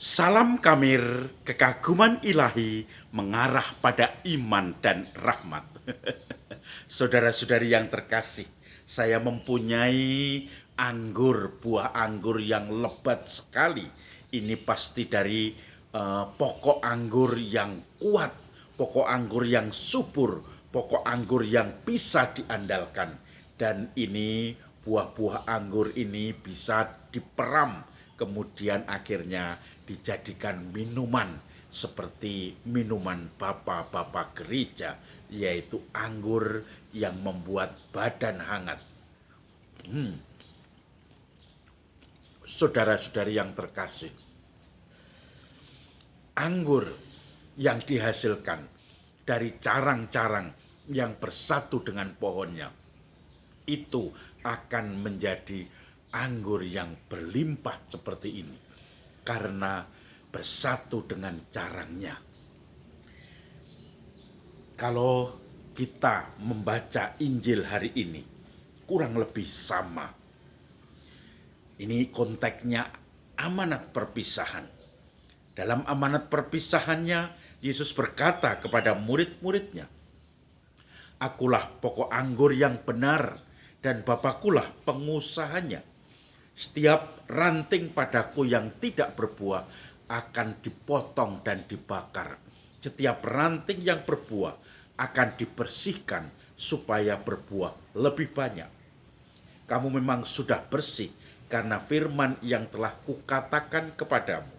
Salam Kamir, kekaguman ilahi mengarah pada iman dan rahmat. Saudara-saudari yang terkasih, saya mempunyai buah anggur yang lebat sekali. Ini pasti dari pokok anggur yang kuat, pokok anggur yang subur, pokok anggur yang bisa diandalkan. Dan ini buah-buah anggur ini bisa diperam, kemudian akhirnya dijadikan minuman seperti minuman bapak-bapak gereja, yaitu anggur yang membuat badan hangat. Saudara-saudari yang terkasih, anggur yang dihasilkan dari carang-carang yang bersatu dengan pohonnya itu akan menjadi anggur yang berlimpah seperti ini karena bersatu dengan carangnya. Kalau kita membaca Injil hari ini, kurang lebih sama. Ini konteksnya amanat perpisahan. Dalam amanat perpisahannya, Yesus berkata kepada murid-muridnya, "Akulah pokok anggur yang benar, dan Bapakulah pengusahanya. Setiap ranting padaku yang tidak berbuah akan dipotong dan dibakar. Setiap ranting yang berbuah akan dibersihkan supaya berbuah lebih banyak. Kamu memang sudah bersih karena firman yang telah kukatakan kepadamu.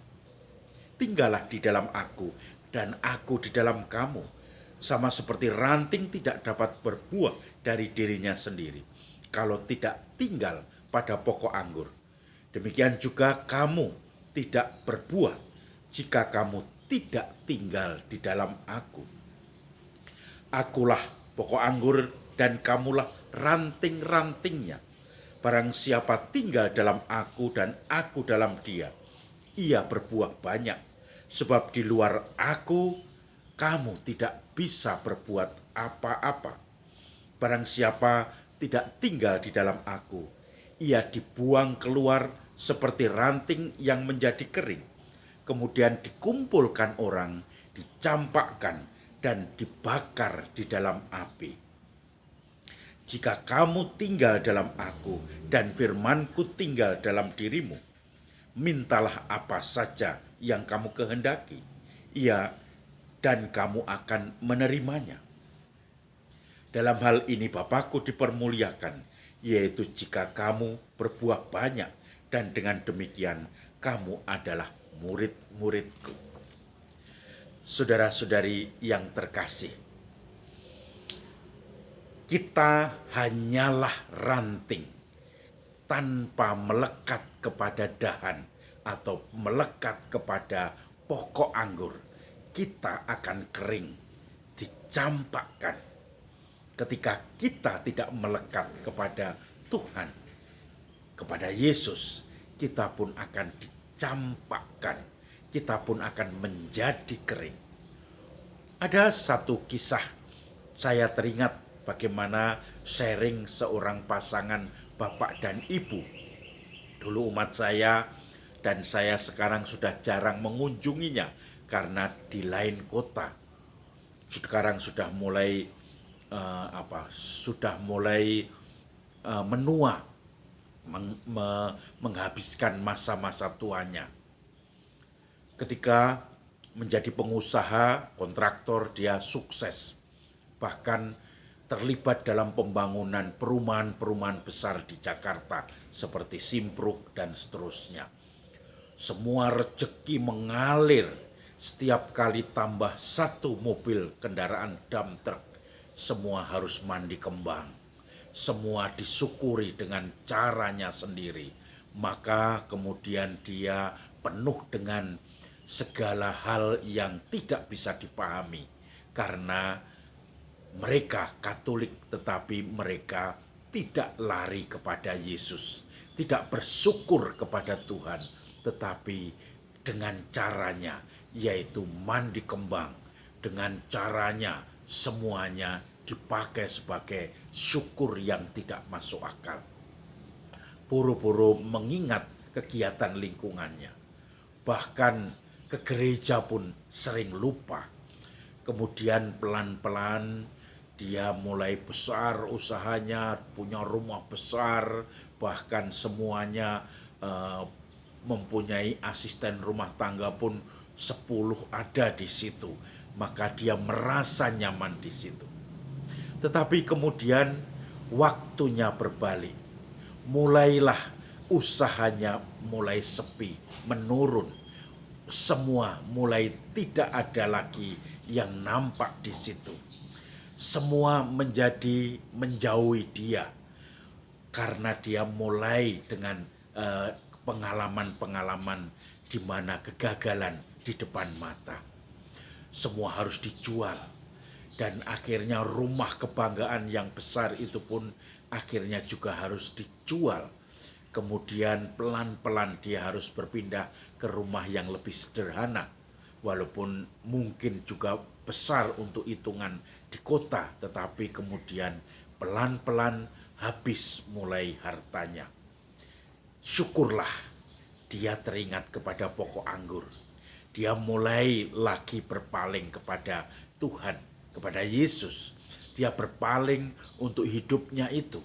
Tinggallah di dalam aku dan aku di dalam kamu. Sama seperti ranting tidak dapat berbuah dari dirinya sendiri kalau tidak tinggal pada pokok anggur. Demikian juga kamu tidak berbuah jika kamu tidak tinggal di dalam aku. Akulah pokok anggur dan kamulah ranting-rantingnya. Barang siapa tinggal dalam aku dan aku dalam dia, ia berbuah banyak. Sebab di luar aku, kamu tidak bisa berbuat apa-apa. Barang siapa tidak tinggal di dalam aku, ia dibuang keluar seperti ranting yang menjadi kering. Kemudian dikumpulkan orang, dicampakkan, dan dibakar di dalam api. Jika kamu tinggal dalam aku dan firmanku tinggal dalam dirimu, mintalah apa saja yang kamu kehendaki, dan kamu akan menerimanya. Dalam hal ini Bapakku dipermuliakan, yaitu jika kamu berbuah banyak, dan dengan demikian kamu adalah murid-muridku." Saudara-saudari yang terkasih, kita hanyalah ranting tanpa melekat kepada dahan atau melekat kepada pokok anggur. Kita akan kering, dicampakkan. Ketika kita tidak melekat kepada Tuhan, kepada Yesus, kita pun akan dicampakkan. Kita pun akan menjadi kering. Ada satu kisah, saya teringat bagaimana sharing seorang pasangan bapak dan ibu. Dulu umat saya dan saya sekarang sudah jarang mengunjunginya karena di lain kota. Sekarang sudah mulai menua, menghabiskan masa-masa tuanya. Ketika menjadi pengusaha kontraktor, dia sukses, bahkan terlibat dalam pembangunan perumahan-perumahan besar di Jakarta seperti Simpruk dan seterusnya. Semua rezeki mengalir. Setiap kali tambah satu mobil kendaraan dump truck, semua harus mandi kembang. Semua disyukuri dengan caranya sendiri. Maka kemudian dia penuh dengan segala hal yang tidak bisa dipahami. Karena mereka Katolik tetapi mereka tidak lari kepada Yesus. Tidak bersyukur kepada Tuhan. Tetapi dengan caranya, yaitu mandi kembang. Dengan caranya semuanya dipakai sebagai syukur yang tidak masuk akal. Buru-buru mengingat kegiatan lingkungannya. bahkan ke gereja pun sering lupa. Kemudian pelan-pelan dia mulai besar usahanya, punya rumah besar, bahkan semuanya mempunyai asisten rumah tangga pun 10 ada di situ. Maka dia merasa nyaman di situ. Tetapi kemudian waktunya berbalik. Mulailah usahanya mulai sepi, menurun. Semua mulai tidak ada lagi yang nampak di situ. Semua menjadi menjauhi dia karena dia mulai dengan pengalaman-pengalaman di mana kegagalan di depan mata. Semua harus dijual. Dan akhirnya rumah kebanggaan yang besar itu pun akhirnya juga harus dijual. Kemudian pelan-pelan dia harus berpindah ke rumah yang lebih sederhana. Walaupun mungkin juga besar untuk hitungan di kota, tetapi kemudian pelan-pelan habis mulai hartanya. Syukurlah dia teringat kepada pokok anggur. Dia mulai lagi berpaling kepada Tuhan, kepada Yesus. Dia berpaling untuk hidupnya itu.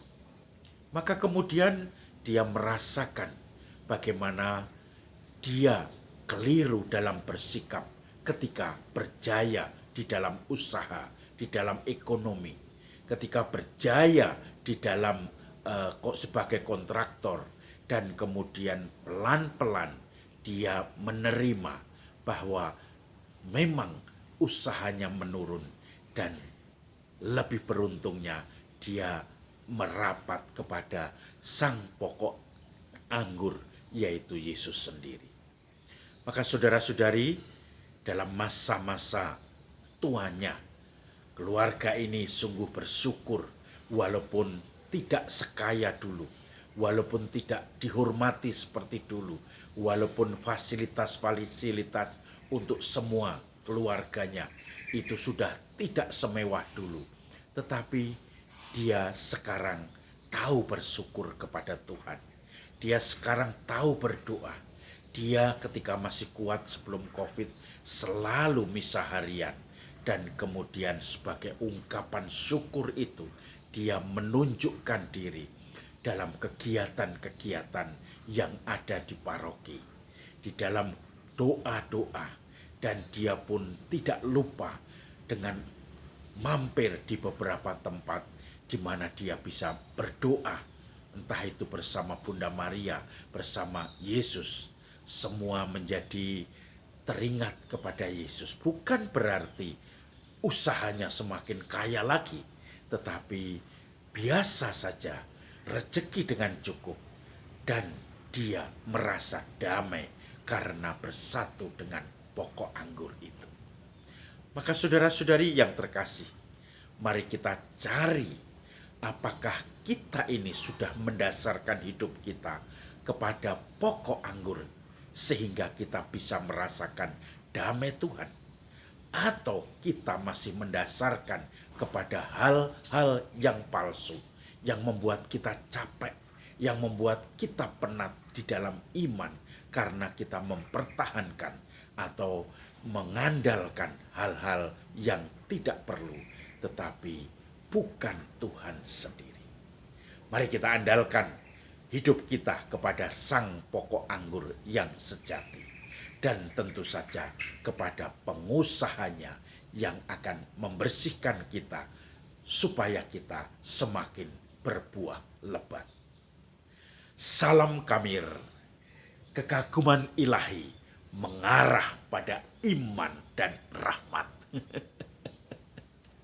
Maka kemudian dia merasakan bagaimana dia keliru dalam bersikap ketika berjaya di dalam usaha, di dalam ekonomi. Ketika berjaya di dalam sebagai kontraktor. Dan kemudian pelan-pelan dia menerima bahwa memang usahanya menurun. Dan lebih beruntungnya dia merapat kepada sang pokok anggur, yaitu Yesus sendiri. Maka saudara-saudari, dalam masa-masa tuanya, keluarga ini sungguh bersyukur walaupun tidak sekaya dulu. Walaupun tidak dihormati seperti dulu, walaupun fasilitas-fasilitas untuk semua keluarganya itu sudah tidak semewah dulu, tetapi dia sekarang tahu bersyukur kepada Tuhan. Dia sekarang tahu berdoa. Dia ketika masih kuat sebelum COVID selalu misa harian, dan kemudian sebagai ungkapan syukur itu dia menunjukkan diri dalam kegiatan-kegiatan yang ada di paroki, di dalam doa-doa, dan dia pun tidak lupa dengan mampir di beberapa tempat di mana dia bisa berdoa, entah itu bersama Bunda Maria, bersama Yesus. Semua menjadi teringat kepada Yesus. Bukan berarti usahanya semakin kaya lagi, tetapi biasa saja, rezeki dengan cukup, dan dia merasa damai karena bersatu dengan pokok anggur itu. Maka saudara-saudari yang terkasih, mari kita cari apakah kita ini sudah mendasarkan hidup kita kepada pokok anggur sehingga kita bisa merasakan damai Tuhan, atau kita masih mendasarkan kepada hal-hal yang palsu, yang membuat kita capek, yang membuat kita penat di dalam iman karena kita mempertahankan atau mengandalkan hal-hal yang tidak perlu, tetapi bukan Tuhan sendiri. Mari kita andalkan hidup kita kepada sang pokok anggur yang sejati, dan tentu saja kepada pengusahanya yang akan membersihkan kita supaya kita semakin berbuah lebat. Salam Kamir, kekaguman ilahi mengarah pada iman dan rahmat.